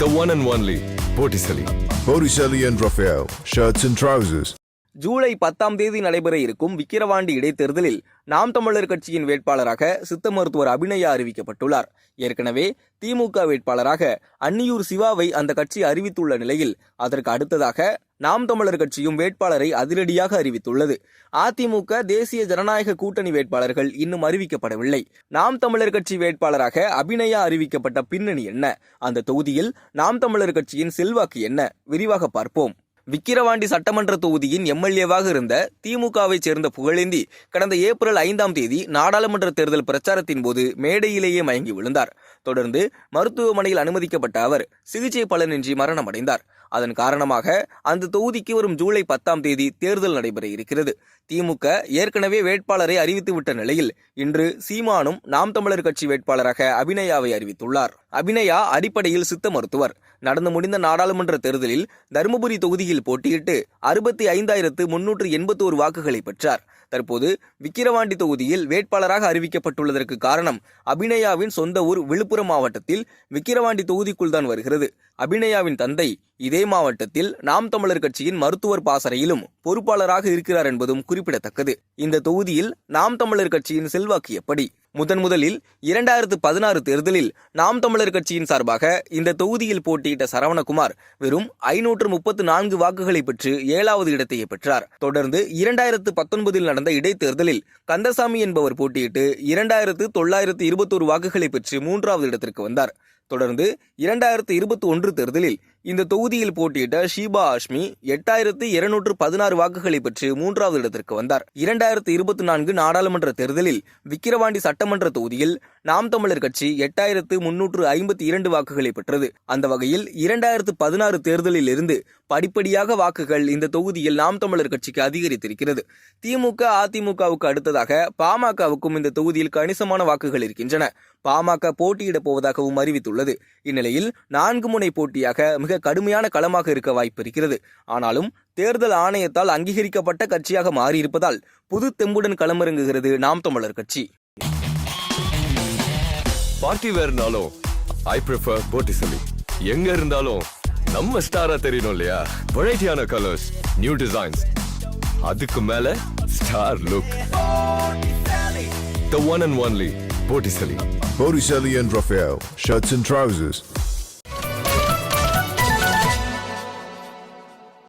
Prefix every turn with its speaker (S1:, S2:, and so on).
S1: The one and only Botticelli.
S2: Botticelli and Raphael, shirts and trousers.
S3: July 10ஆம் தேதி நடைபெற இருக்கும் விக்கிரவாண்டி இடைத்தேர்தலில் நாம் தமிழர் கட்சியின் வேட்பாளராக சித்த மருத்துவர் அபிநயா அறிவிக்கப்பட்டுள்ளார். ஏற்கனவே திமுக வேட்பாளராக அன்னியூர் சிவாவை அந்த கட்சி அறிவித்துள்ள நிலையில் அதற்கு அடுத்ததாக நாம் தமிழர் கட்சியும் வேட்பாளரை அதிரடியாக அறிவித்துள்ளது. அதிமுக தேசிய ஜனநாயக கூட்டணி வேட்பாளர்கள் இன்னும் அறிவிக்கப்படவில்லை. நாம் தமிழர் கட்சி வேட்பாளராக அபிநயா அறிவிக்கப்பட்ட பின்னணி என்ன, அந்த தொகுதியில் நாம் தமிழர் கட்சியின் செல்வாக்கு என்ன, விரிவாக பார்ப்போம். விக்கிரவாண்டி சட்டமன்ற தொகுதியின் எம்எல்ஏவாக இருந்த திமுகவை சேர்ந்த புகழேந்தி கடந்த ஏப்ரல் 5ஆம் தேதி நாடாளுமன்ற தேர்தல் பிரச்சாரத்தின் போது மேடையிலேயே மயங்கி விழுந்தார். தொடர்ந்து மருத்துவமனையில் அனுமதிக்கப்பட்ட அவர் சிகிச்சை பலனின்றி மரணமடைந்தார். அதன் காரணமாக அந்த தொகுதிக்கு வரும் ஜூலை 10ஆம் தேதி தேர்தல் நடைபெற இருக்கிறது. திமுக ஏற்கனவே வேட்பாளரை அறிவித்துவிட்ட நிலையில் இன்று சீமானும் நாம் தமிழர் கட்சி வேட்பாளராக அபிநயாவை அறிவித்துள்ளார். அபிநயா அடிப்படையில் சித்த மருத்துவர். நடந்து முடிந்த நாடாளுமன்ற தேர்தலில் தருமபுரி தொகுதியில் போட்டியிட்டு 65,381 வாக்குகளை பெற்றார். தற்போது விக்கிரவாண்டி தொகுதியில் வேட்பாளராக அறிவிக்கப்பட்டுள்ளதற்கு காரணம் அபிநயாவின் சொந்த ஊர் விழுப்புரம் மாவட்டத்தில் விக்கிரவாண்டி தொகுதிக்குள் தான் வருகிறது. அபிநயாவின் தந்தை இதே மாவட்டத்தில் நாம் தமிழர் கட்சியின் மருத்துவர் பாசறையிலும் பொறுப்பாளராக இருக்கிறார் என்பதும் குறிப்பிடத்தக்கது. இந்த தொகுதியில் நாம் தமிழர் கட்சியின் செல்வாக்கு எப்படி? முதலில் 2016 தேர்தலில் நாம் தமிழர் கட்சியின் சார்பாக இந்த தொகுதியில் போட்டியிட்ட சரவணகுமார் வெறும் 534 வாக்குகளை பெற்று 7வது இடத்தையே பெற்றார். தொடர்ந்து 2019 நடந்த இடைத்தேர்தலில் கந்தசாமி என்பவர் போட்டியிட்டு 2921 வாக்குகளை பெற்று 3வது இடத்திற்கு வந்தார். தொடர்ந்து 2021 தேர்தலில் இந்த தொகுதியில் போட்டியிட்ட ஷீபா ஆஷ்மி 8216 வாக்குகளை பெற்று 3வது இடத்திற்கு வந்தார். 2024 நாடாளுமன்ற தேர்தலில் விக்கிரவாண்டி சட்டமன்ற தொகுதியில் நாம் தமிழர் கட்சி 8352 வாக்குகளை பெற்றது. அந்த வகையில் 2016 தேர்தலில் இருந்து படிப்படியாக வாக்குகள் இந்த தொகுதியில் நாம் தமிழர் கட்சிக்கு அதிகரித்திருக்கிறது. திமுக அதிமுகவுக்கு அடுத்ததாக பாமகவுக்கும் இந்த தொகுதியில் கணிசமான வாக்குகள் இருக்கின்றன. பாமக போட்டியிடப் போவதாகவும் அறிவித்துள்ளது. இந்நிலையில் 4 முனை போட்டியாக மிக கடுமையான களமாக இருக்க வாய்ப்பு இருக்கிறது. ஆனாலும் தேர்தல் ஆணையத்தால் அங்கீகரிக்கப்பட்ட கட்சியாக மாறியிருப்பதால் புது தெம்புடன் களமிறங்குகிறது நாம் தமிழர் கட்சி.
S1: பார்ட்டி வேர்னாலும் I prefer Botticelli. எங்க இருந்தாலும் நம்ம ஸ்டாரா தெரியணும் இல்லையா? வெரைட்டியான கலர்ஸ், நியூ டிசைன்ஸ், அதுக்கு மேல star look. The one and only Botticelli.
S2: Botticelli and Raphael, shirts and trousers.